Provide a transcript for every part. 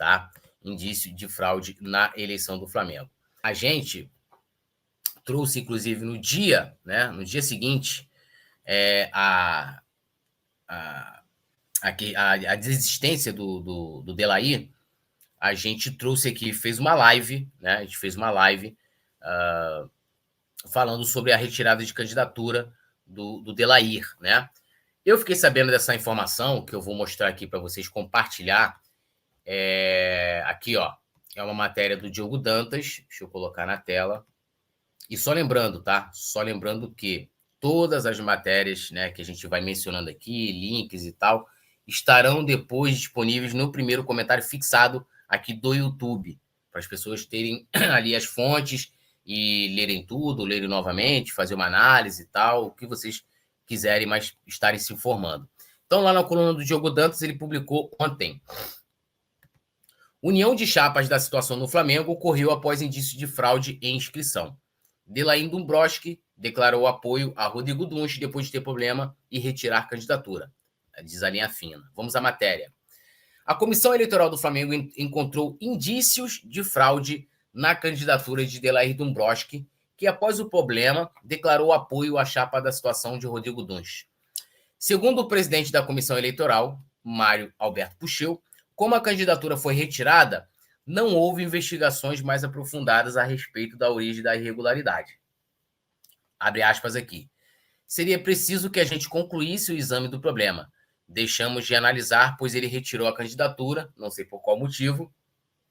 tá? Indício de fraude na eleição do Flamengo. A gente trouxe, inclusive, no dia seguinte, a desistência do Delair. A gente trouxe aqui, fez uma live, né? A gente fez uma live falando sobre a retirada de candidatura do Delair, né? Eu fiquei sabendo dessa informação, que eu vou mostrar aqui para vocês compartilhar. Aqui, ó, é uma matéria do Diogo Dantas, deixa eu colocar na tela. E só lembrando, tá? Só lembrando que todas as matérias, né, que a gente vai mencionando aqui, links e tal, estarão depois disponíveis no primeiro comentário fixado aqui do YouTube, para as pessoas terem ali as fontes e lerem tudo, lerem novamente, fazer uma análise e tal, o que vocês quiserem, mas estarem se informando. Então, lá na coluna do Diogo Dantas, ele publicou ontem: união de chapas da situação no Flamengo ocorreu após indício de fraude em inscrição. Delair Dombrowski declarou apoio a Rodrigo Dunst depois de ter problema e retirar candidatura. Diz a linha fina. Vamos à matéria. A Comissão Eleitoral do Flamengo encontrou indícios de fraude na candidatura de Delair Dombrowski, que, após o problema, declarou apoio à chapa da situação de Rodrigo Dunst. Segundo o presidente da Comissão Eleitoral, Mário Alberto Pucheu, como a candidatura foi retirada, não houve investigações mais aprofundadas a respeito da origem da irregularidade. Abre aspas aqui. Seria preciso que a gente concluísse o exame do problema. Deixamos de analisar, pois ele retirou a candidatura, não sei por qual motivo.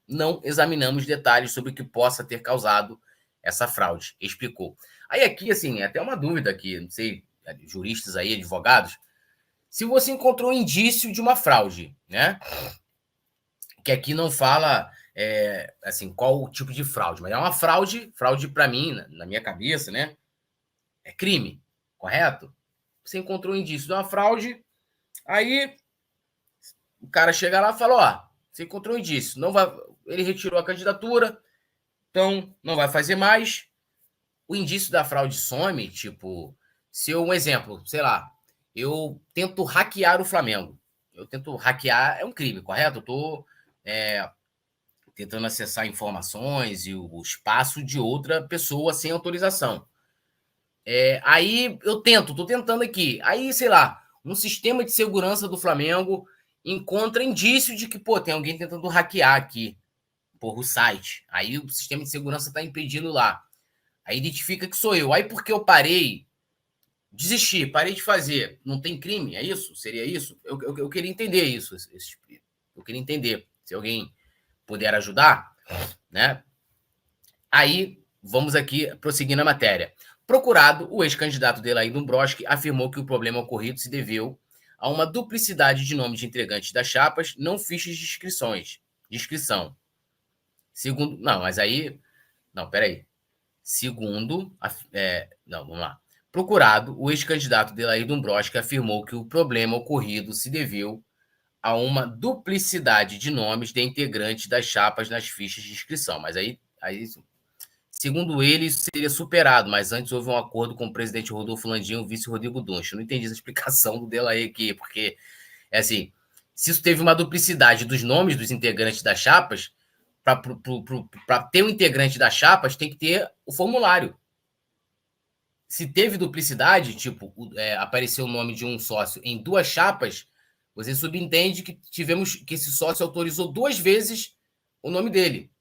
Não examinamos detalhes sobre o que possa ter causado essa fraude, explicou. Aí aqui, assim, até uma dúvida aqui, não sei, juristas aí, advogados, se você encontrou indício de uma fraude, né? Que aqui não fala, assim, qual o tipo de fraude, mas é uma fraude para mim, na minha cabeça, né? É crime, correto? Você encontrou indício de uma fraude, aí o cara chega lá e fala, ó, você encontrou indício, não vai, ele retirou a candidatura, então não vai fazer mais. O indício da fraude some, tipo, se eu, um exemplo, sei lá, eu tento hackear o Flamengo. Eu tento hackear, é um crime, correto? Eu tô tentando acessar informações e o espaço de outra pessoa sem autorização. Aí eu tô tentando aqui. Aí, sei lá, um sistema de segurança do Flamengo encontra indício de que, pô, tem alguém tentando hackear aqui, porra, o site. Aí o sistema de segurança está impedindo lá. Aí identifica que sou eu. Aí porque eu parei, desisti, parei de fazer. Não tem crime? É isso? Seria isso? Eu queria entender isso. Eu queria entender. Se alguém puder ajudar, né? Aí, vamos aqui prosseguir na matéria. Procurado, o ex-candidato Delair Dombrowski afirmou que o problema ocorrido se deveu a uma duplicidade de nomes de integrantes das chapas, não fichas de inscrição. Segundo... Não, mas aí... Não, peraí. Segundo... Não, vamos lá. Procurado, o ex-candidato Delair Dombrowski afirmou que o problema ocorrido se deveu a uma duplicidade de nomes de integrantes das chapas nas fichas de inscrição. Mas aí segundo ele, isso seria superado, mas antes houve um acordo com o presidente Rodolfo Landim e o vice Rodrigo Dunst. Eu não entendi essa explicação do Delair aqui, porque, assim, se isso teve uma duplicidade dos nomes dos integrantes das chapas, para ter um integrante das chapas, tem que ter o formulário. Se teve duplicidade, tipo, apareceu o nome de um sócio em duas chapas, você subentende que que esse sócio autorizou 2 vezes o nome dele.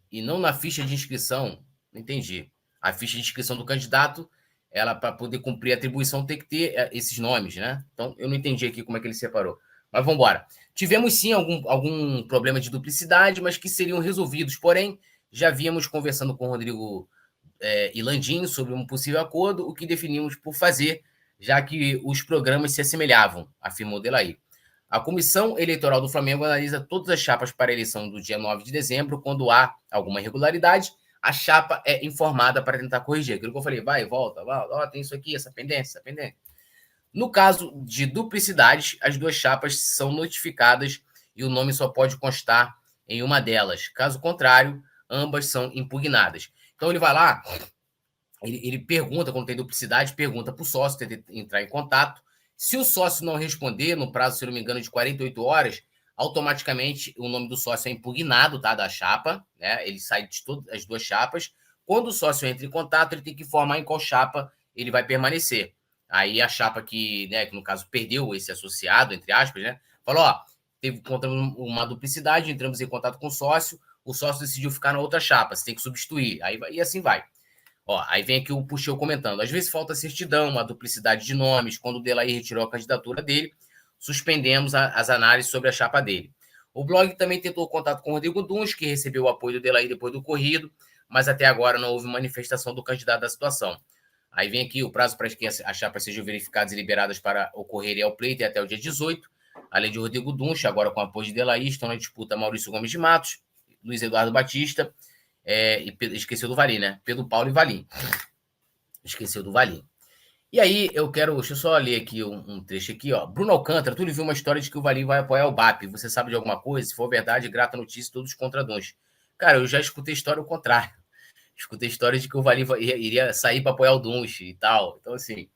E não na ficha de inscrição. Não entendi. A ficha de inscrição do candidato, ela, para poder cumprir a atribuição, tem que ter esses nomes, né? Então, eu não entendi aqui como é que ele separou. Mas vamos embora. Tivemos, sim, algum problema de duplicidade, mas que seriam resolvidos. Porém, já víamos conversando com o Rodrigo e Landim sobre um possível acordo, o que definimos por fazer, já que os programas se assemelhavam, afirmou Delair. A Comissão Eleitoral do Flamengo analisa todas as chapas para a eleição do dia 9 de dezembro. Quando há alguma irregularidade, a chapa é informada para tentar corrigir. Aquilo que eu falei, vai e volta, tem isso aqui, essa pendência. No caso de duplicidades, as 2 chapas são notificadas e o nome só pode constar em uma delas. Caso contrário, ambas são impugnadas. Então ele vai lá, ele pergunta, quando tem duplicidade, pergunta para o sócio, tenta entrar em contato. Se o sócio não responder no prazo, se não me engano, de 48 horas, automaticamente o nome do sócio é impugnado, tá, da chapa, né? Ele sai de todas as duas chapas. Quando o sócio entra em contato, ele tem que informar em qual chapa ele vai permanecer. Aí a chapa que, né, que no caso perdeu esse associado, entre aspas, né, falou, ó, encontramos uma duplicidade, entramos em contato com o sócio decidiu ficar na outra chapa, você tem que substituir. Aí e assim vai. Ó, aí vem aqui o Puxeu comentando. Às vezes falta certidão, uma duplicidade de nomes. Quando o Delaí retirou a candidatura dele, suspendemos as análises sobre a chapa dele. O blog também tentou contato com o Rodrigo Duns, que recebeu o apoio do Delaí depois do corrido, mas até agora não houve manifestação do candidato da situação. Aí vem aqui o prazo para que as chapas sejam verificadas e liberadas para ocorrerem ao pleito até o dia 18. Além de Rodrigo Duns, agora com apoio de Delaí, estão na disputa Maurício Gomes de Matos, Luiz Eduardo Batista, e esqueceu do Valim, né? Pedro Paulo e Valim. Esqueceu do Valim. E aí, deixa eu só ler aqui um trecho aqui, ó. Bruno Alcântara, tu lhe viu uma história de que o Valim vai apoiar o BAP. Você sabe de alguma coisa? Se for verdade, grata notícia, todos contra Duns. Cara, eu já escutei história ao contrário. Escutei história de que o Valim iria sair para apoiar o Duns e tal. Então, assim,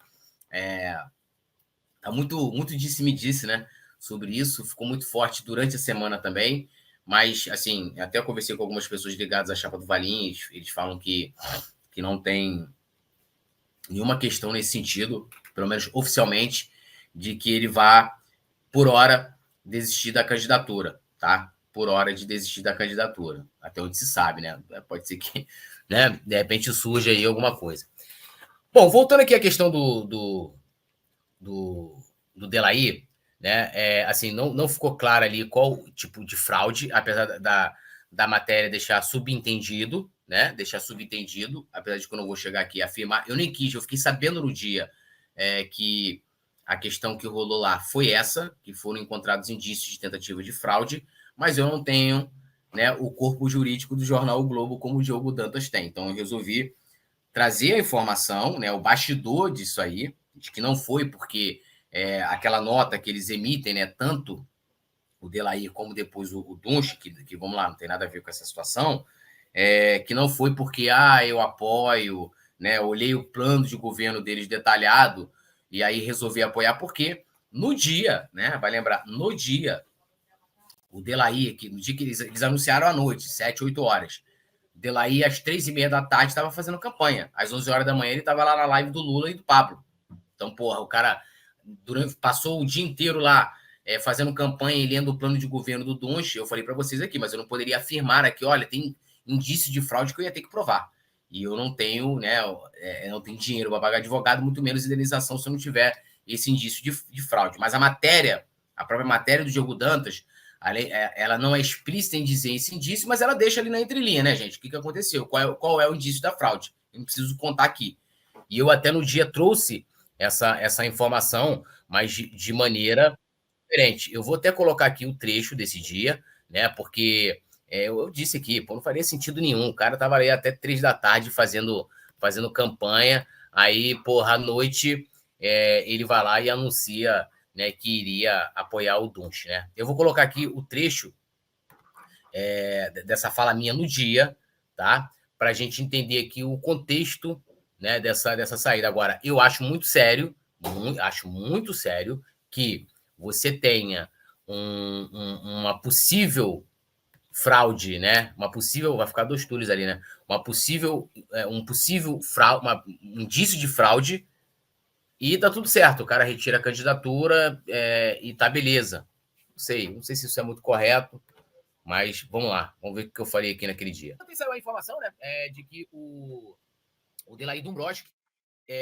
tá muito disse-me-disse, né? Sobre isso. Ficou muito forte durante a semana também. Mas, assim, até conversei com algumas pessoas ligadas à chapa do Valim. Eles falam que não tem nenhuma questão nesse sentido, pelo menos oficialmente, de que ele vá, por hora, desistir da candidatura, tá? Por hora de desistir da candidatura. Até onde se sabe, né? Pode ser que, né, de repente surja aí alguma coisa. Bom, voltando aqui à questão do Delaí, né? Assim, não ficou claro ali qual tipo de fraude, apesar da matéria deixar subentendido, né? Deixar subentendido, apesar de que eu não vou chegar aqui a afirmar. Eu nem quis, eu fiquei sabendo no dia que a questão que rolou lá foi essa, que foram encontrados indícios de tentativa de fraude, mas eu não tenho, né, o corpo jurídico do jornal O Globo como o Diogo Dantas tem. Então eu resolvi trazer a informação, né, o bastidor disso aí, de que não foi porque aquela nota que eles emitem, né, tanto o Delaí como depois o Dunche, que vamos lá, não tem nada a ver com essa situação, que não foi porque eu apoio, né, olhei o plano de governo deles detalhado e aí resolvi apoiar, porque no dia, né, vai lembrar, no dia, o Delaí, no dia que eles anunciaram à noite, 7, 8 horas, Delaí, às 3h30 da tarde, estava fazendo campanha. Às 11 horas da manhã, ele estava lá na live do Lula e do Pablo. Então, porra, o cara passou o dia inteiro lá fazendo campanha e lendo o plano de governo do Dunche. Eu falei para vocês aqui, mas eu não poderia afirmar aqui, olha, tem indício de fraude que eu ia ter que provar. E eu não tenho, né, não tenho dinheiro para pagar advogado, muito menos indenização se eu não tiver esse indício de fraude. Mas a própria matéria do Diogo Dantas, ela não é explícita em dizer esse indício, mas ela deixa ali na entrelinha, né, gente? O que aconteceu? Qual é o indício da fraude? Eu não preciso contar aqui. E eu até no dia trouxe essa informação, mas de maneira diferente. Eu vou até colocar aqui o trecho desse dia, né? Porque eu disse aqui, pô, não faria sentido nenhum. O cara tava aí até 3 da tarde fazendo campanha, aí, porra, à noite ele vai lá e anuncia, né, que iria apoiar o Dunche, né? Eu vou colocar aqui o trecho dessa fala minha no dia, tá? Para a gente entender aqui o contexto, né, dessa saída. Agora, eu acho muito sério que você tenha uma possível fraude, né? Vai ficar 2 túneis ali, né? Um possível fraude, um indício de fraude e tá tudo certo. O cara retira a candidatura e tá beleza. Não sei se isso é muito correto. Mas vamos lá, vamos ver o que eu falei aqui naquele dia. Ontem saiu a informação, né, de que o Delaí Dombrowski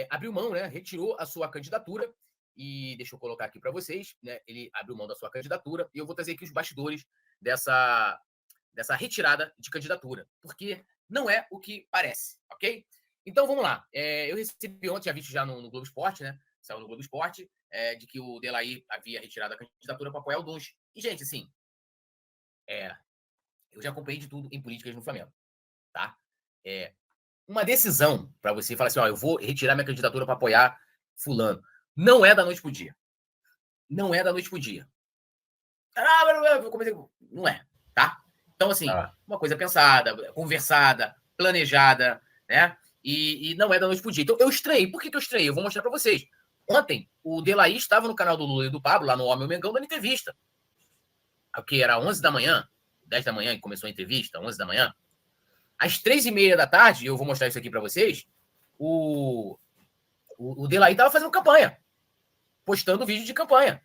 abriu mão, né, retirou a sua candidatura. E deixa eu colocar aqui para vocês, né, ele abriu mão da sua candidatura. E eu vou trazer aqui os bastidores dessa retirada de candidatura, porque não é o que parece, ok? Então vamos lá. Eu recebi ontem, tinha visto já no Globo Esporte, né? Saiu no Globo Esporte, de que o Delaí havia retirado a candidatura para apoiar o Dunche. E, gente, assim, eu já acompanhei de tudo em políticas no Flamengo, tá? Uma decisão para você falar assim, ó, eu vou retirar minha candidatura para apoiar fulano. Não é da noite pro dia. Não é da noite pro dia. Não é, tá? Então, assim, uma coisa pensada, conversada, planejada, né? E não é da noite pro dia. Então, eu estranhei. Por que eu estranhei? Eu vou mostrar para vocês. Ontem, o Delaí estava no canal do Lula e do Pablo, lá no Homem Mengão, dando entrevista. que era 11 da manhã, 10 da manhã, que começou a entrevista, 11 da manhã, às 3h30 da tarde, eu vou mostrar isso aqui para vocês, o Delahy estava fazendo campanha, postando vídeo de campanha.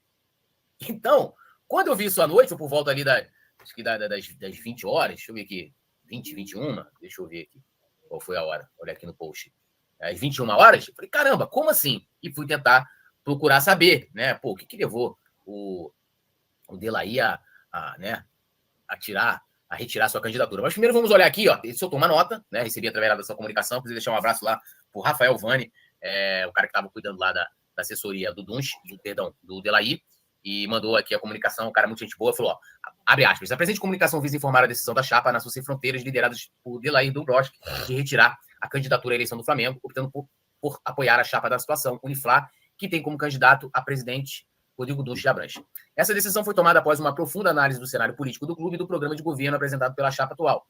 Então, quando eu vi isso à noite, por volta ali das 20 horas, deixa eu ver aqui, 20, 21, deixa eu ver aqui, qual foi a hora, olha aqui no post. Às 21 horas, eu falei, caramba, como assim? E fui tentar procurar saber, né? Pô, o que levou o Delahy né, a retirar sua candidatura. Mas primeiro vamos olhar aqui, ó. Ele soltou uma nota, né? Recebi através da sua comunicação, preciso deixar um abraço lá pro Rafael Vani, o cara que estava cuidando lá da assessoria do Dunch, do Delahy, e mandou aqui a comunicação, um cara muito gente boa, falou, ó, abre aspas, a presente comunicação visa informar a decisão da chapa Nações Sem Fronteiras, lideradas por Delahy Dobroski, de retirar a candidatura à eleição do Flamengo, optando por apoiar a chapa da situação, Uniflá, que tem como candidato a presidente Rodrigo Dunch de Abranches. Essa decisão foi tomada após uma profunda análise do cenário político do clube e do programa de governo apresentado pela chapa atual.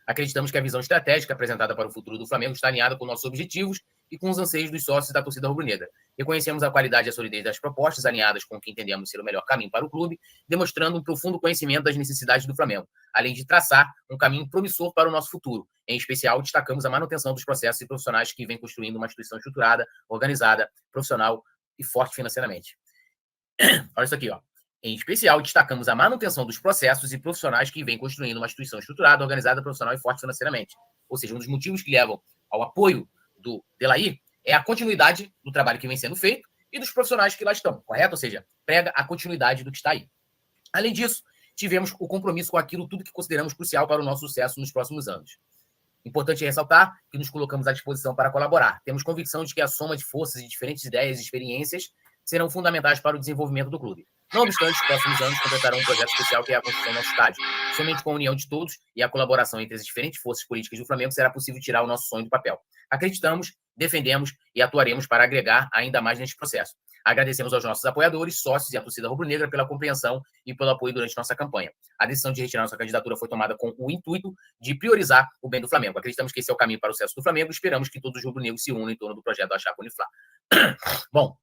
Acreditamos que a visão estratégica apresentada para o futuro do Flamengo está alinhada com nossos objetivos e com os anseios dos sócios da torcida rubro-negra. Reconhecemos a qualidade e a solidez das propostas, alinhadas com o que entendemos ser o melhor caminho para o clube, demonstrando um profundo conhecimento das necessidades do Flamengo, além de traçar um caminho promissor para o nosso futuro. Em especial, destacamos a manutenção dos processos e profissionais que vem construindo uma instituição estruturada, organizada, profissional e forte financeiramente. Olha isso aqui, ó. Em especial, destacamos a manutenção dos processos e profissionais que vem construindo uma instituição estruturada, organizada, profissional e forte financeiramente. Ou seja, um dos motivos que levam ao apoio do Delahy é a continuidade do trabalho que vem sendo feito e dos profissionais que lá estão, correto? Ou seja, prega a continuidade do que está aí. Além disso, tivemos o compromisso com aquilo tudo que consideramos crucial para o nosso sucesso nos próximos anos. Importante ressaltar que nos colocamos à disposição para colaborar. Temos convicção de que a soma de forças e diferentes ideias e experiências serão fundamentais para o desenvolvimento do clube. Não obstante, os próximos anos completarão um projeto especial que é a construção do nosso estádio. Somente com a união de todos e a colaboração entre as diferentes forças políticas do Flamengo será possível tirar o nosso sonho do papel. Acreditamos, defendemos e atuaremos para agregar ainda mais neste processo. Agradecemos aos nossos apoiadores, sócios e à torcida rubro-negra pela compreensão e pelo apoio durante nossa campanha. A decisão de retirar nossa candidatura foi tomada com o intuito de priorizar o bem do Flamengo. Acreditamos que esse é o caminho para o sucesso do Flamengo e esperamos que todos os rubro-negros se unam em torno do projeto da chapa Uniflá. Bom,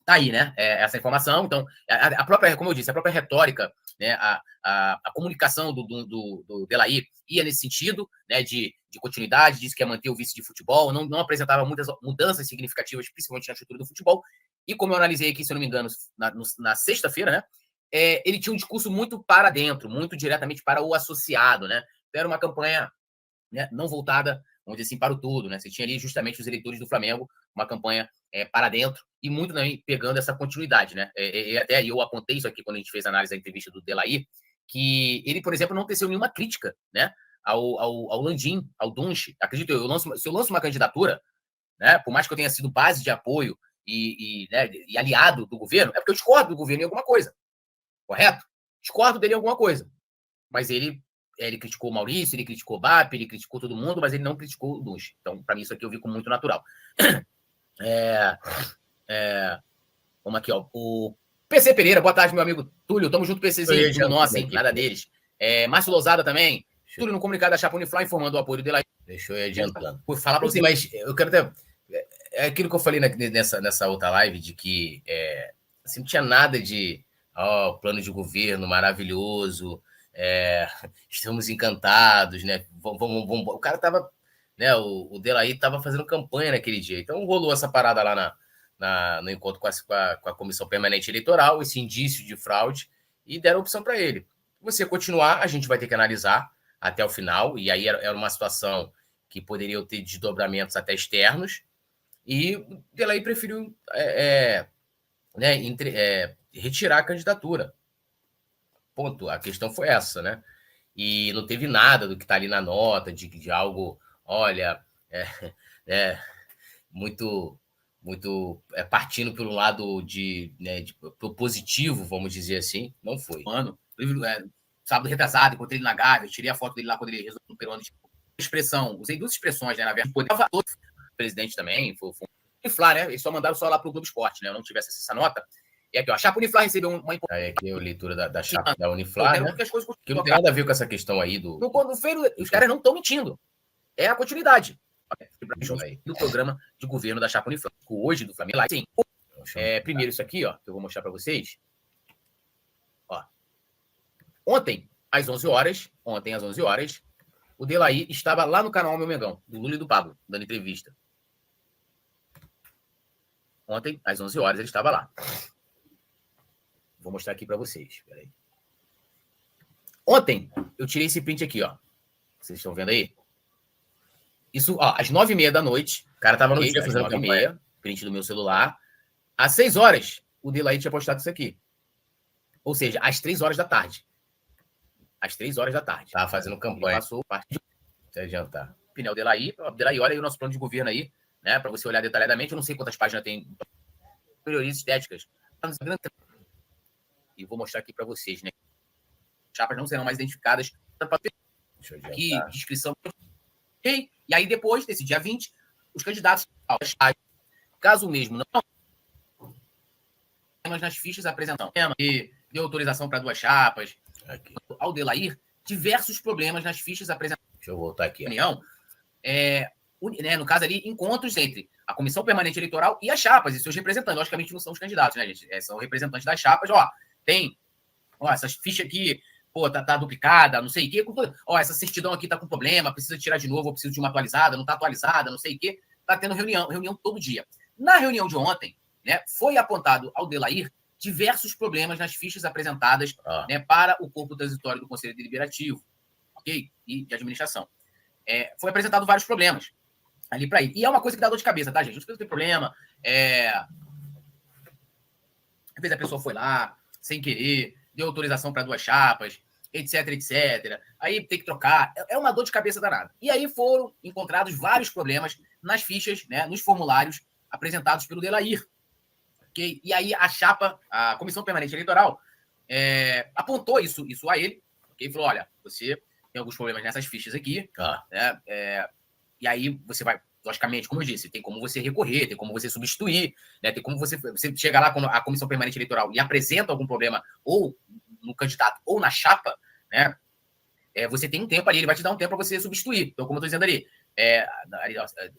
tá aí, né? Essa informação. Então, a própria, como eu disse, a própria retórica, né? A comunicação do Delahy ia nesse sentido, né? De continuidade, disse que ia manter o vice de futebol, não apresentava muitas mudanças significativas, principalmente na estrutura do futebol. E como eu analisei aqui, se eu não me engano, na sexta-feira, né? Ele tinha um discurso muito para dentro, muito diretamente para o associado, né? Era uma campanha, né, não voltada, vamos dizer assim, para o todo, né? Você tinha ali justamente os eleitores do Flamengo, uma campanha para dentro e muito também pegando essa continuidade, né? Até eu apontei isso aqui quando a gente fez a análise da entrevista do Delahy, que ele, por exemplo, não teceu nenhuma crítica, né? Ao Landim, ao Dunch. Acredito eu, se eu lanço uma candidatura, né? Por mais que eu tenha sido base de apoio né, e aliado do governo, é porque eu discordo do governo em alguma coisa, correto? Discordo dele em alguma coisa, mas ele criticou o Maurício, ele criticou o BAP, ele criticou todo mundo, mas ele não criticou o Dunch. Então, para mim, isso aqui eu vi como muito natural. Vamos aqui, ó. O PC Pereira, boa tarde, meu amigo Túlio. Tamo junto, PCzinho. Tudo nosso, hein? Nada deles. Márcio Lousada também. Túlio, no comunicado da Chapa Uniflá, informando o apoio dele. Deixa eu ir adiantando. Vou falar para você, mas eu quero até. É aquilo que eu falei nessa outra live, de que assim, não tinha nada de plano de governo maravilhoso, estamos encantados, né? Vamos. O cara tava, né? O Delahy tava fazendo campanha naquele dia, então rolou essa parada lá no encontro com a Comissão Permanente Eleitoral, esse indício de fraude, e deram opção para ele. Você continuar, a gente vai ter que analisar até o final, e aí era uma situação que poderia ter desdobramentos até externos, e o Delahy preferiu retirar a candidatura. Ponto. A questão foi essa, né? E não teve nada do que está ali na nota, de algo, olha, muito partindo pelo lado positivo, vamos dizer assim. Não foi. Mano, sábado retrasado, encontrei ele na Gávea, tirei a foto dele lá quando ele resolveu no peruano. Expressão, usei duas expressões, né? Na verdade, o presidente também, foi Uniflá, né? Eles só mandaram só lá para o Globo Esporte, né? Eu não tivesse essa nota. E aqui, ó, a chapa Uniflá recebeu uma importante. Aqui é a leitura da chapa da Uniflá, né? Que não tem nada a ver com essa questão aí do. Os caras não estão mentindo. É a continuidade do programa de governo da chapa Uniflá. Hoje, do Flamengo, sim. Primeiro, isso aqui, ó, que eu vou mostrar para vocês. Ó. Ontem, às 11 horas, o Delair estava lá no canal Meu Mengão, do Lula e do Pablo, dando entrevista. Ontem, às 11 horas, ele estava lá. Vou mostrar aqui para vocês. Peraí. Ontem, eu tirei esse print aqui, ó. Vocês estão vendo aí? Isso, ó, às 9h30 da noite. O cara tava no dia fazendo campanha. Print do meu celular. Às 6 horas, o Delair tinha postado isso aqui. Ou seja, às 3 horas da tarde. Às 3 horas da tarde. Tava fazendo campanha. Ele passou parte de... Se adiantar. Pneu Delair. Delair, olha aí o nosso plano de governo aí, né? Para você olhar detalhadamente. Eu não sei quantas páginas tem. Melhorias estéticas. E vou mostrar aqui para vocês, né? Chapas não serão mais identificadas. Deixa eu adiantar. Aqui, descrição. Okay? E aí, depois desse dia 20, os candidatos, caso mesmo não, nas fichas apresentação de autorização para 2 chapas, aqui. Ao Delair, diversos problemas nas fichas apresentação. Deixa eu voltar aqui. No caso ali, encontros entre a Comissão Permanente Eleitoral e as chapas e seus representantes. Logicamente, não são os candidatos, né, gente? São representantes das chapas. Ó, tem essas fichas aqui, pô, tá duplicada, não sei o quê. Ó, essa certidão aqui tá com problema, precisa tirar de novo, ou precisa de uma atualizada, não tá atualizada, não sei o quê. Tá tendo reunião todo dia. Na reunião de ontem, né, foi apontado ao Delair diversos problemas nas fichas apresentadas né, para o corpo transitório do Conselho Deliberativo, ok? E de administração. Foi apresentado vários problemas ali para ele. E é uma coisa que dá dor de cabeça, tá, gente? Não tem problema. Às vezes a pessoa foi lá, sem querer, deu autorização para 2 chapas, etc, etc. Aí tem que trocar. É uma dor de cabeça danada. E aí foram encontrados vários problemas nas fichas, né, nos formulários apresentados pelo Delair. Okay? E aí a chapa, a Comissão Permanente Eleitoral, apontou isso a ele. Okay? Falou, olha, você tem alguns problemas nessas fichas aqui. Né? E aí você vai, logicamente, como eu disse, tem como você recorrer, tem como você substituir, né? Tem como você chegar lá com a Comissão Permanente Eleitoral e apresenta algum problema ou no candidato ou na chapa, né? Você tem um tempo ali, ele vai te dar um tempo para você substituir. Então, como eu estou dizendo ali,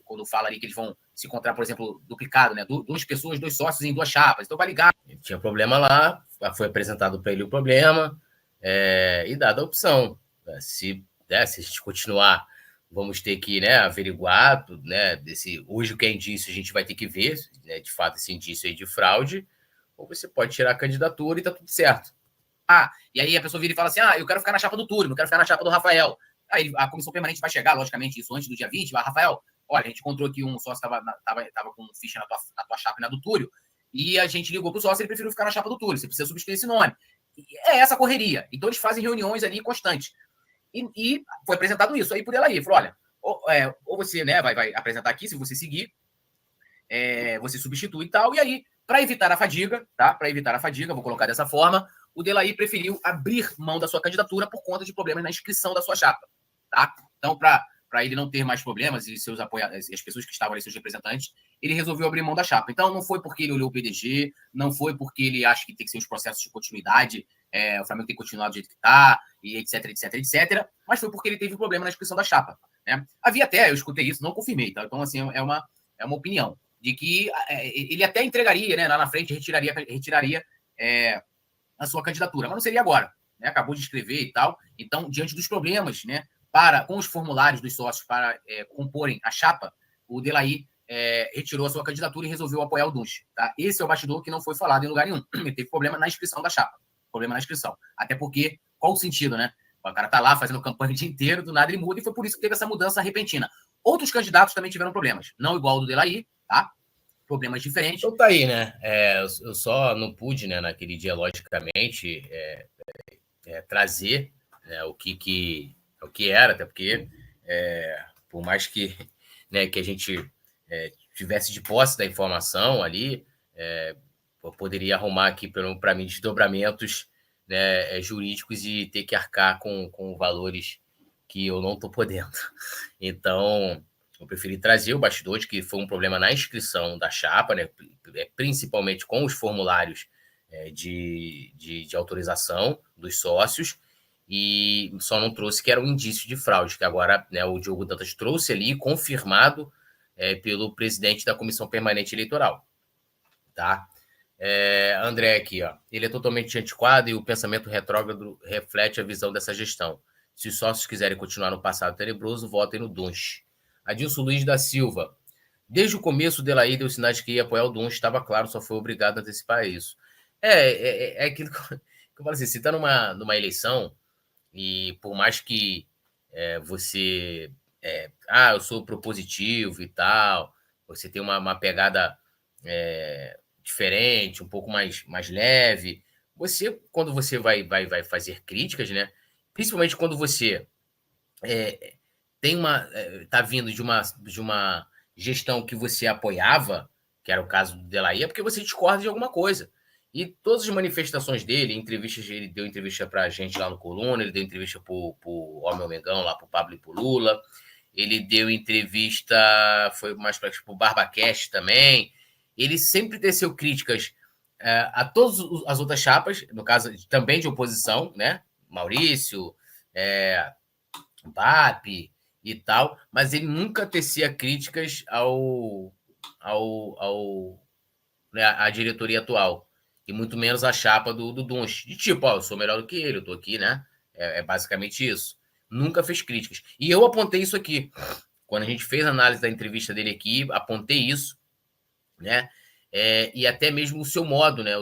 quando fala ali que eles vão se encontrar, por exemplo, duplicado, né? 2 pessoas, 2 sócios em 2 chapas. Então, vai ligar. Ele tinha problema lá, foi apresentado para ele o problema e dada a opção. Se a gente continuar, vamos ter que, né, averiguar, né, hoje o que é indício a gente vai ter que ver, né, de fato, esse indício aí de fraude, ou você pode tirar a candidatura e tá tudo certo. E aí a pessoa vira e fala assim, eu quero ficar na chapa do Túlio, não quero ficar na chapa do Rafael. Aí a comissão permanente vai chegar, logicamente, isso antes do dia 20, vai, Rafael, olha, a gente encontrou aqui um sócio que estava com ficha na tua chapa e na do Túlio, e a gente ligou pro sócio, ele preferiu ficar na chapa do Túlio, você precisa substituir esse nome. É essa correria. Então eles fazem reuniões ali constantes. E foi apresentado isso aí por ela aí. Falou, olha, ou você, né, vai apresentar aqui, se você seguir, você substitui e tal. E aí, para evitar a fadiga, tá? Para evitar a fadiga, vou colocar dessa forma, o Delair preferiu abrir mão da sua candidatura por conta de problemas na inscrição da sua chapa, tá? Então, para ele não ter mais problemas e seus apoiadores, as pessoas que estavam ali, seus representantes, ele resolveu abrir mão da chapa. Então, não foi porque ele olhou o PDG, não foi porque ele acha que tem que ser os processos de continuidade, o Flamengo tem que continuar do jeito que está, e etc, etc, etc, mas foi porque ele teve problema na inscrição da chapa, né? Havia até, eu escutei isso, não confirmei, tá? Então, assim, é uma opinião de que ele até entregaria, né, lá na frente, retiraria a sua candidatura, mas não seria agora, né? Acabou de escrever e tal. Então, diante dos problemas, né, com os formulários dos sócios para comporem a chapa, o Delair retirou a sua candidatura e resolveu apoiar o Dunche. Tá? Esse é o bastidor que não foi falado em lugar nenhum. Ele teve problema na inscrição da chapa. Problema na inscrição. Até porque, qual o sentido, né? O cara tá lá fazendo campanha o dia inteiro, do nada ele muda, e foi por isso que teve essa mudança repentina. Outros candidatos também tiveram problemas. Não igual ao do Delair, tá? Problemas diferentes. Então tá aí, né? Eu só não pude, né, naquele dia, logicamente, trazer o que era, até porque, por mais que, né, que a gente tivesse de posse da informação ali, eu poderia arrumar aqui para mim desdobramentos, né, jurídicos e ter que arcar com valores que eu não estou podendo. Então, eu preferi trazer o bastidor de que foi um problema na inscrição da chapa, né, principalmente com os formulários de autorização dos sócios, e só não trouxe que era um indício de fraude, que agora, né, o Diogo Dantas trouxe ali, confirmado pelo presidente da Comissão Permanente Eleitoral. Tá? André aqui, ó. Ele é totalmente antiquado e o pensamento retrógrado reflete a visão dessa gestão. Se os sócios quiserem continuar no passado tenebroso, votem no Dunst. Adilson Luiz da Silva. Desde o começo, o Delaí deu sinais de que ia apoiar o Dunst, estava claro, só foi obrigado a antecipar isso. É aquilo que eu falo assim, você está numa eleição e por mais que você... eu sou propositivo e tal, você tem uma pegada diferente, um pouco mais leve. Você, quando você vai fazer críticas, né? Principalmente quando você tá vindo de uma gestão que você apoiava, que era o caso do Delaí, é porque você discorda de alguma coisa. E todas as manifestações dele, entrevistas, ele deu entrevista para a gente lá no Coluna, ele deu entrevista para o Homem Mengão, lá para o Pablo e para o Lula, ele deu entrevista, foi mais para o Barbacast também. Ele sempre teceu críticas a todas as outras chapas, no caso também de oposição, né? Maurício, BAP e tal, mas ele nunca tecia críticas né, à diretoria atual, e muito menos à chapa do Dunst. De tipo, eu sou melhor do que ele, eu tô aqui, né? É basicamente isso. Nunca fez críticas. E eu apontei isso aqui. Quando a gente fez a análise da entrevista dele aqui, apontei isso, né? E até mesmo o seu modo, né?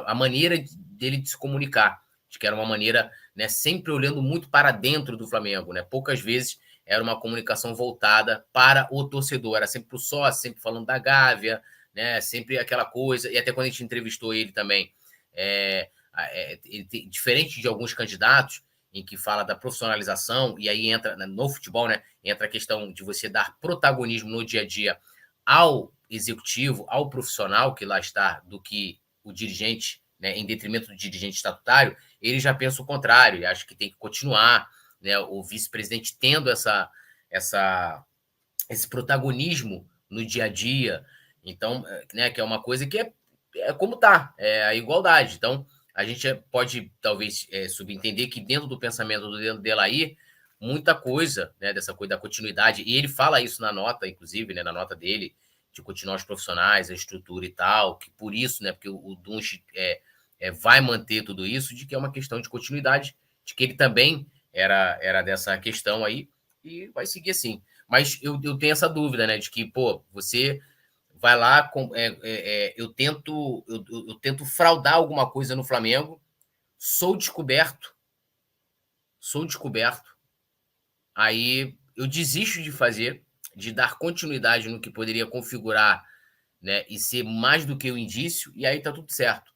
A maneira dele de se comunicar, de que era uma maneira, né, sempre olhando muito para dentro do Flamengo, né? Poucas vezes era uma comunicação voltada para o torcedor, era sempre o sócio, sempre falando da Gávea, né? Sempre aquela coisa. E até quando a gente entrevistou ele também, diferente de alguns candidatos em que fala da profissionalização, e aí entra no futebol, né? Entra a questão de você dar protagonismo no dia a dia ao executivo, ao profissional que lá está, do que o dirigente, né, em detrimento do dirigente estatutário, ele já pensa o contrário, ele acha que tem que continuar, né, o vice-presidente tendo esse protagonismo no dia a dia. Então, né, que é uma coisa que é como tá, é a igualdade. Então, a gente pode, talvez, subentender que dentro do pensamento do Delair, muita coisa, né, dessa coisa da continuidade, e ele fala isso na nota, inclusive, né, na nota dele, de continuar os profissionais, a estrutura e tal, que por isso, né, porque o Dunst vai manter tudo isso, de que é uma questão de continuidade, de que ele também era dessa questão aí, e vai seguir assim. Mas eu tenho essa dúvida, né, de que, pô, você vai lá, eu tento fraudar alguma coisa no Flamengo, sou descoberto, aí eu desisto de fazer, de dar continuidade no que poderia configurar, né, e ser mais do que o indício, e aí tá tudo certo.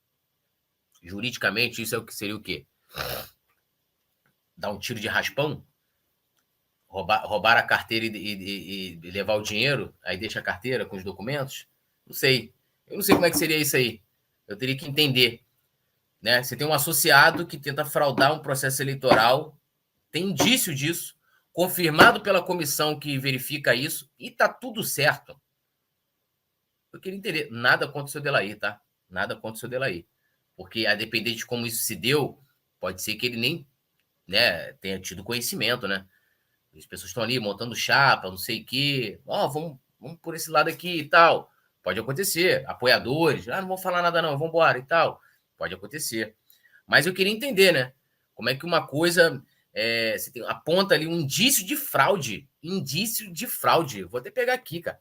Juridicamente, isso é o que seria o quê? Dar um tiro de raspão? Roubar a carteira e levar o dinheiro, aí deixa a carteira com os documentos? Não sei. Eu não sei como é que seria isso aí. Eu teria que entender. Né? Você tem um associado que tenta fraudar um processo eleitoral, tem indício disso, confirmado pela comissão que verifica isso, e tá tudo certo. Eu queria entender. Nada contra o seu Delair, tá? Nada contra o seu Delair. Porque, a depender de como isso se deu, pode ser que ele nem, né, tenha tido conhecimento, né? As pessoas estão ali montando chapa, não sei o quê. Vamos por esse lado aqui e tal. Pode acontecer. Apoiadores, não vou falar nada não, vamos embora e tal. Pode acontecer. Mas eu queria entender, né? Como é que uma coisa você aponta ali um indício de fraude. Indício de fraude. Vou até pegar aqui, cara.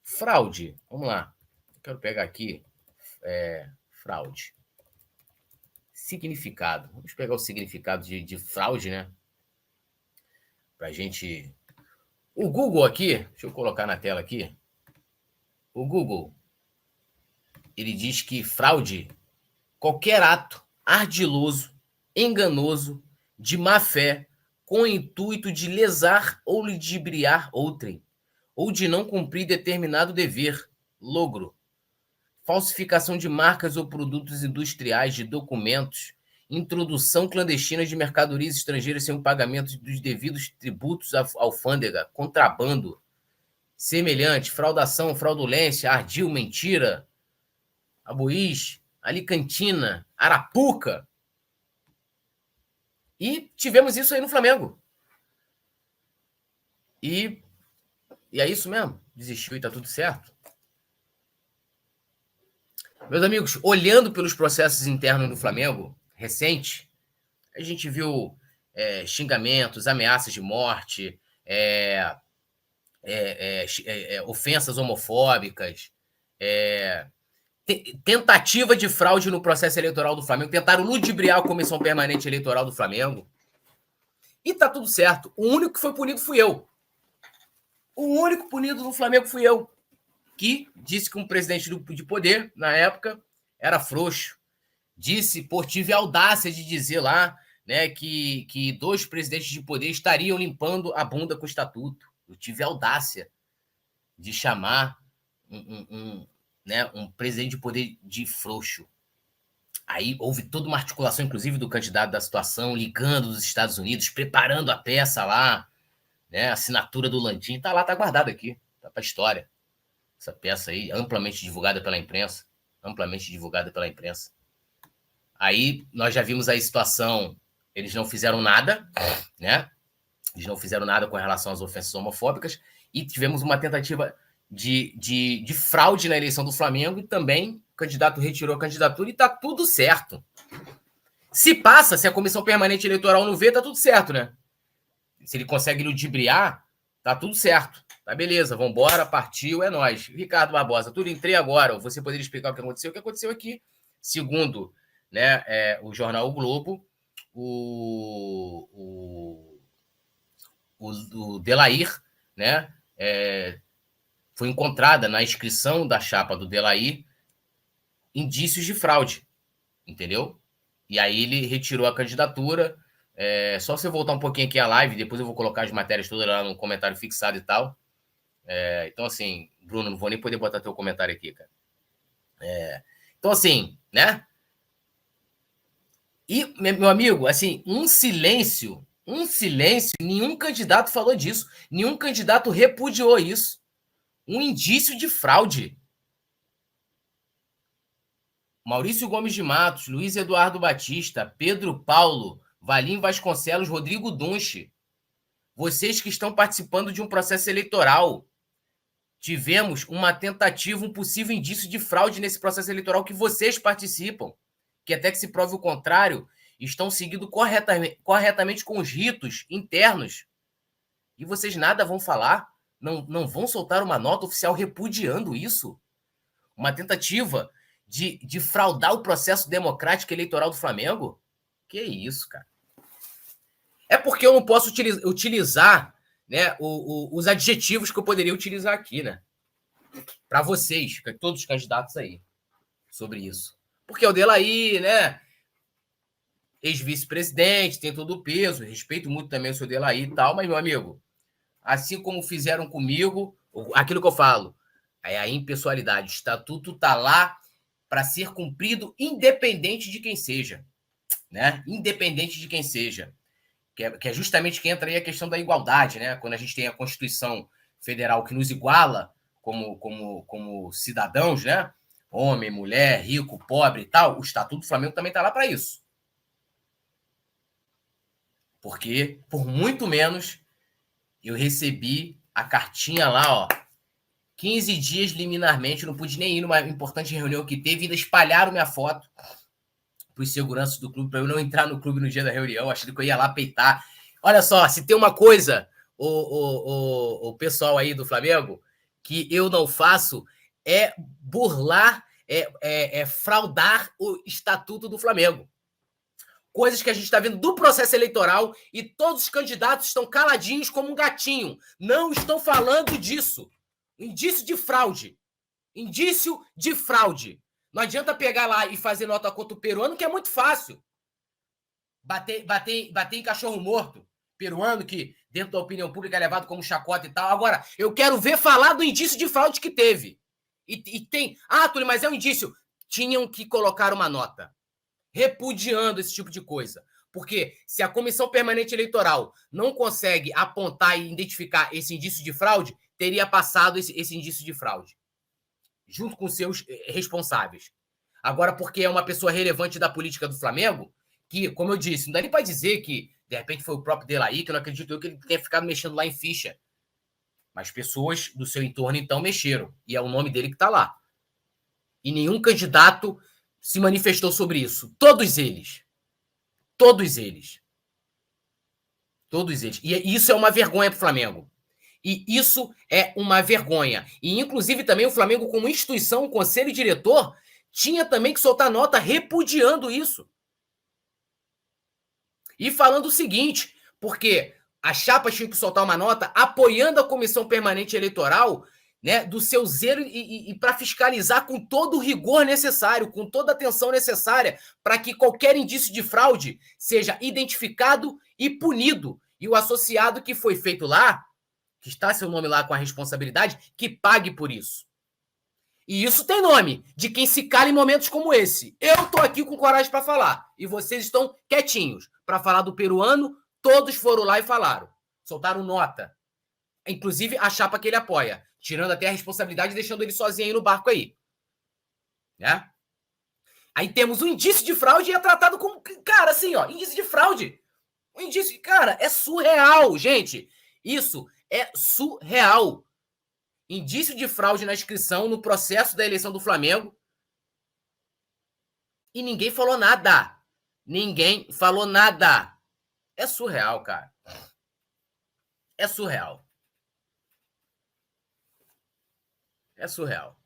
Fraude. Vamos lá. Quero pegar aqui. Fraude. Significado. Vamos pegar o significado de fraude, né? Pra gente. O Google aqui, deixa eu colocar na tela aqui. O Google, ele diz que fraude, qualquer ato ardiloso, enganoso, de má fé, com o intuito de lesar ou ludibriar outrem, ou de não cumprir determinado dever, logro, falsificação de marcas ou produtos industriais, de documentos, introdução clandestina de mercadorias estrangeiras sem o pagamento dos devidos tributos à alfândega, contrabando, semelhante, fraudação, fraudulência, ardil, mentira, Abuís, Alicantina, Arapuca. E tivemos isso aí no Flamengo. E é isso mesmo. Desistiu e tá tudo certo. Meus amigos, olhando pelos processos internos do Flamengo, recente, a gente viu xingamentos, ameaças de morte, ofensas homofóbicas, tentativa de fraude no processo eleitoral do Flamengo, tentaram ludibriar a Comissão Permanente Eleitoral do Flamengo. E tá tudo certo. O único que foi punido fui eu. O único punido no Flamengo fui eu. Que disse que um presidente de poder, na época, era frouxo. Tive a audácia de dizer lá, né, que 2 presidentes de poder estariam limpando a bunda com o estatuto. Eu tive a audácia de chamar um presidente de poder de frouxo. Aí houve toda uma articulação, inclusive, do candidato da situação, ligando dos Estados Unidos, preparando a peça lá, né, a assinatura do Landim. Tá lá, tá guardado aqui, tá pra história. Essa peça aí, amplamente divulgada pela imprensa. Aí nós já vimos a situação, eles não fizeram nada, né? Eles não fizeram nada com relação às ofensas homofóbicas e tivemos uma tentativa de fraude na eleição do Flamengo e também o candidato retirou a candidatura e tá tudo certo. Se passa, se a Comissão Permanente Eleitoral não vê, tá tudo certo, né? Se ele consegue ludibriar, tá tudo certo. Tá beleza, vambora, partiu, é nóis. Ricardo Barbosa, tudo entrei agora. Você poderia explicar o que aconteceu? O que aconteceu aqui, segundo, né, o jornal O Globo, o Delair, né, foi encontrada na inscrição da chapa do Delair indícios de fraude, entendeu? E aí ele retirou a candidatura. Só você voltar um pouquinho aqui a live, depois eu vou colocar as matérias todas lá no comentário fixado e tal. Então, assim, Bruno, não vou nem poder botar teu comentário aqui, cara. Então, assim, né? E, meu amigo, assim, um silêncio, nenhum candidato falou disso, nenhum candidato repudiou isso. Um indício de fraude. Maurício Gomes de Matos, Luiz Eduardo Batista, Pedro Paulo, Valim Vasconcelos, Rodrigo Dunche. Vocês que estão participando de um processo eleitoral. Tivemos uma tentativa, um possível indício de fraude nesse processo eleitoral que vocês participam. Que até que se prove o contrário, estão seguindo corretamente com os ritos internos. E vocês nada vão falar? Não vão soltar uma nota oficial repudiando isso? Uma tentativa de fraudar o processo democrático eleitoral do Flamengo? Que isso, cara. É porque eu não posso utilizar, né, os adjetivos que eu poderia utilizar aqui, né? Para vocês, todos os candidatos aí, sobre isso. Porque o Delair, né, ex-vice-presidente, tem todo o peso, respeito muito também o seu Delair e tal, mas, meu amigo, assim como fizeram comigo, aquilo que eu falo, é a impessoalidade. O estatuto tá lá para ser cumprido independente de quem seja, né? Independente de quem seja. Que é justamente que entra aí a questão da igualdade, né? Quando a gente tem a Constituição Federal que nos iguala como cidadãos, né? Homem, mulher, rico, pobre e tal, o Estatuto do Flamengo também está lá para isso. Porque, por muito menos, eu recebi a cartinha lá, ó, 15 dias liminarmente, não pude nem ir numa importante reunião que teve, ainda espalharam minha foto para os seguranças do clube, para eu não entrar no clube no dia da reunião, achando que eu ia lá peitar. Olha só, se tem uma coisa, o pessoal aí do Flamengo, que eu não faço, é burlar, fraudar o estatuto do Flamengo. Coisas que a gente está vendo do processo eleitoral e todos os candidatos estão caladinhos como um gatinho. Não estão falando disso. Indício de fraude. Indício de fraude. Não adianta pegar lá e fazer nota contra o peruano, que é muito fácil. Bater em cachorro morto. Peruano que, dentro da opinião pública, é levado como chacota e tal. Agora, eu quero ver falar do indício de fraude que teve. E tem... Ah, Túlio, mas é um indício. Tinham que colocar uma nota repudiando esse tipo de coisa. Porque se a Comissão Permanente Eleitoral não consegue apontar e identificar esse indício de fraude, teria passado esse indício de fraude, junto com seus responsáveis. Agora, porque é uma pessoa relevante da política do Flamengo, que, como eu disse, não dá nem para dizer que, de repente, foi o próprio Delair, que eu não acredito que ele tenha ficado mexendo lá em ficha. Mas pessoas do seu entorno, então, mexeram. E é o nome dele que está lá. E nenhum candidato se manifestou sobre isso. Todos eles. Todos eles. Todos eles. E isso é uma vergonha para o Flamengo. E isso é uma vergonha. E, inclusive, também o Flamengo, como instituição, o conselho diretor, tinha também que soltar nota repudiando isso. E falando o seguinte, porque a chapa tinha que soltar uma nota apoiando a Comissão Permanente Eleitoral, né, do seu zelo e para fiscalizar com todo o rigor necessário, com toda a atenção necessária, para que qualquer indício de fraude seja identificado e punido. E o associado que foi feito lá, que está seu nome lá com a responsabilidade, que pague por isso. E isso tem nome, de quem se cala em momentos como esse. Eu tô aqui com coragem para falar, e vocês estão quietinhos. Para falar do peruano, todos foram lá e falaram. Soltaram nota. Inclusive a chapa que ele apoia, tirando até a responsabilidade e deixando ele sozinho aí no barco aí. Né? Aí temos um indício de fraude e é tratado como... Cara, assim, ó, indício de fraude. O indício... Cara, é surreal, gente. Isso é surreal. Indício de fraude na inscrição no processo da eleição do Flamengo. E ninguém falou nada. Ninguém falou nada. É surreal, cara. É surreal. É surreal.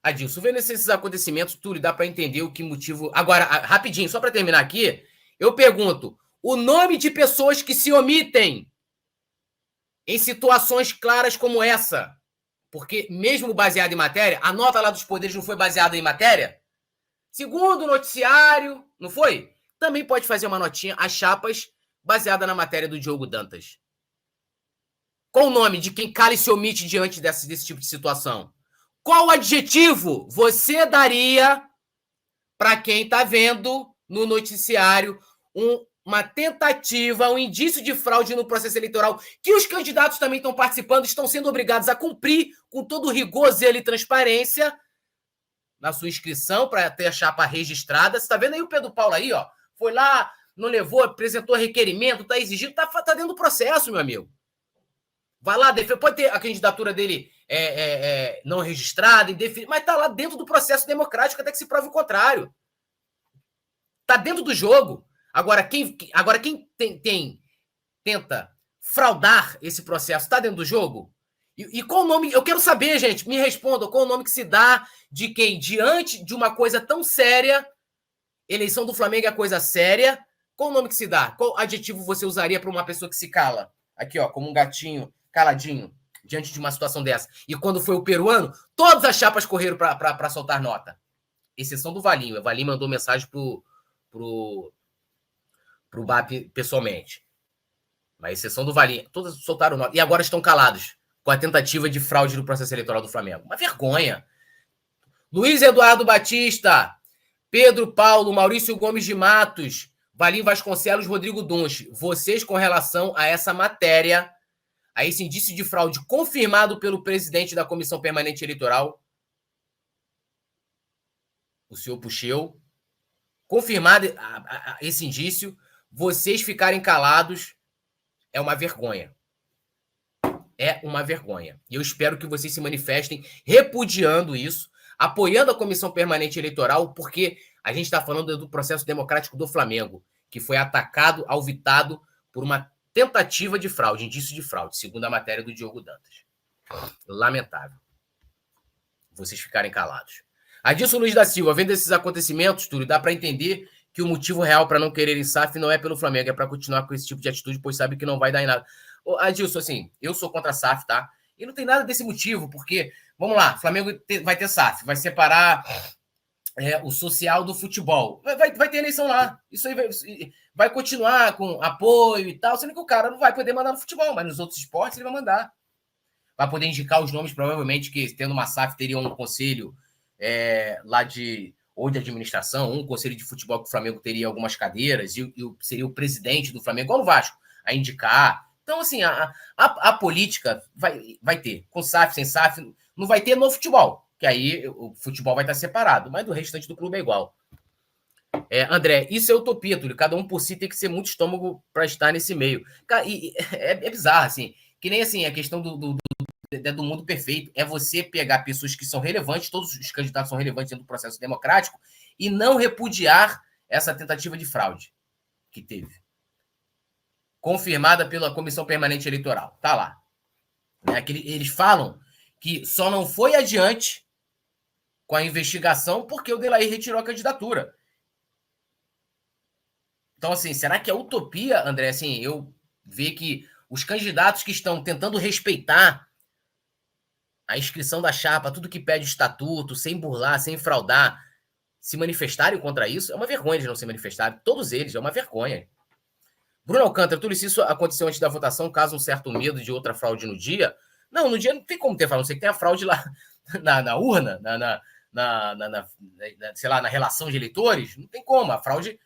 Adilson, vendo esses acontecimentos, Túlio, dá para entender o que motivo... Agora, rapidinho, só para terminar aqui, eu pergunto, o nome de pessoas que se omitem em situações claras como essa, porque mesmo baseado em matéria, a nota lá dos poderes não foi baseada em matéria? Segundo o noticiário, não foi? Também pode fazer uma notinha, as chapas, baseada na matéria do Diogo Dantas. Qual o nome de quem cala e se omite diante desse tipo de situação? Qual adjetivo você daria para quem está vendo no noticiário uma tentativa, um indício de fraude no processo eleitoral, que os candidatos também estão participando, estão sendo obrigados a cumprir com todo o rigor, zelo e transparência na sua inscrição para ter a chapa registrada. Você está vendo aí o Pedro Paulo aí, ó? Foi lá, não levou, apresentou requerimento, está exigindo, está dentro do processo, meu amigo. Vai lá, pode ter a candidatura dele não registrada, mas está lá dentro do processo democrático até que se prove o contrário. Está dentro do jogo. Agora, quem tenta fraudar esse processo está dentro do jogo? E qual o nome? Eu quero saber, gente, me respondam, qual o nome que se dá de quem, diante de uma coisa tão séria, eleição do Flamengo é coisa séria, qual o nome que se dá? Qual adjetivo você usaria para uma pessoa que se cala? Aqui, ó, como um gatinho caladinho, diante de uma situação dessa. E quando foi o peruano, todas as chapas correram para soltar nota. Exceção do Valinho. O Valinho mandou mensagem pro BAP pessoalmente. Mas exceção do Valinho. Todas soltaram nota. E agora estão calados com a tentativa de fraude no processo eleitoral do Flamengo. Uma vergonha. Luiz Eduardo Batista, Pedro Paulo, Maurício Gomes de Matos, Valinho Vasconcelos, Rodrigo Dunche. Vocês, com relação a essa matéria, a esse indício de fraude confirmado pelo presidente da Comissão Permanente Eleitoral, o senhor Pucheu, confirmado esse indício, vocês ficarem calados é uma vergonha. É uma vergonha. E eu espero que vocês se manifestem repudiando isso, apoiando a Comissão Permanente Eleitoral, porque a gente está falando do processo democrático do Flamengo, que foi atacado, alvitado por uma tentativa de fraude, indício de fraude, segundo a matéria do Diogo Dantas. Lamentável. Vocês ficarem calados. Adilson Luiz da Silva, vendo esses acontecimentos, Túlio, dá para entender que o motivo real para não quererem SAF não é pelo Flamengo, é para continuar com esse tipo de atitude, pois sabe que não vai dar em nada. Ô, Adilson, assim, eu sou contra a SAF, tá? E não tem nada desse motivo, porque, vamos lá, o Flamengo vai ter SAF, vai separar o social do futebol. Vai ter eleição lá. Isso aí vai continuar com apoio e tal, sendo que o cara não vai poder mandar no futebol, mas nos outros esportes ele vai mandar. Vai poder indicar os nomes, provavelmente, que tendo uma SAF teria um conselho lá de administração, um conselho de futebol que o Flamengo teria algumas cadeiras, e seria o presidente do Flamengo, igual no Vasco, a indicar. Então, assim, a política vai ter, com SAF, sem SAF, não vai ter no futebol, que aí o futebol vai estar separado, mas do restante do clube é igual. André, isso é utopia, Túlio. Cada um por si tem que ser muito estômago para estar nesse meio. Cara, é bizarro, assim, que nem assim, a questão do do mundo perfeito. É você pegar pessoas que são relevantes, todos os candidatos são relevantes dentro do processo democrático, e não repudiar essa tentativa de fraude que teve. Confirmada pela Comissão Permanente Eleitoral. Tá lá. Eles falam que só não foi adiante com a investigação porque o Delair retirou a candidatura. Então, assim, será que é utopia, André, assim, eu ver que os candidatos que estão tentando respeitar a inscrição da chapa, tudo que pede o estatuto, sem burlar, sem fraudar, se manifestarem contra isso? É uma vergonha de não se manifestarem. Todos eles, é uma vergonha. Bruno Alcântara, tudo isso aconteceu antes da votação, caso um certo medo de outra fraude no dia? Não, no dia não tem como ter fraude, não sei que tem a fraude lá na urna, sei lá, na relação de eleitores, não tem como. A fraude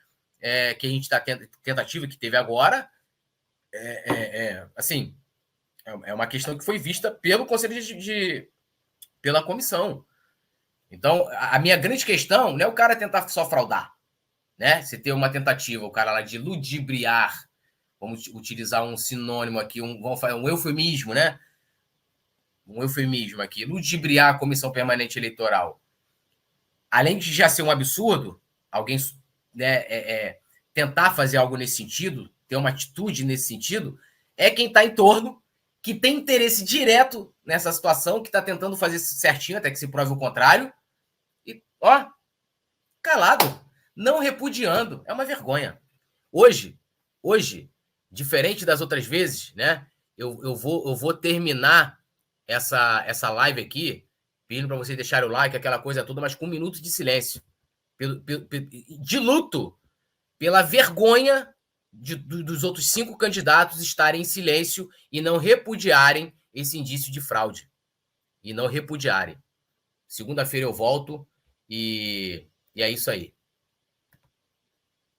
que a gente está tentativa que teve agora, assim, é uma questão que foi vista pelo Conselho pela comissão. Então, a minha grande questão não é o cara tentar só fraudar, né? Se ter uma tentativa, o cara lá de ludibriar, vamos utilizar um sinônimo aqui, vamos fazer um eufemismo, né? Um eufemismo aqui, ludibriar a Comissão Permanente Eleitoral. Além de já ser um absurdo, alguém, né, tentar fazer algo nesse sentido, ter uma atitude nesse sentido, é quem está em torno, que tem interesse direto nessa situação, que está tentando fazer certinho, até que se prove o contrário, e, ó, calado, não repudiando. É uma vergonha. Hoje, diferente das outras vezes, né, eu vou terminar essa live aqui, pedindo para vocês deixarem o like, aquela coisa toda, mas com 1 minuto de silêncio. De luto, pela vergonha dos outros 5 candidatos estarem em silêncio e não repudiarem esse indício de fraude. E não repudiarem. Segunda-feira eu volto e é isso aí.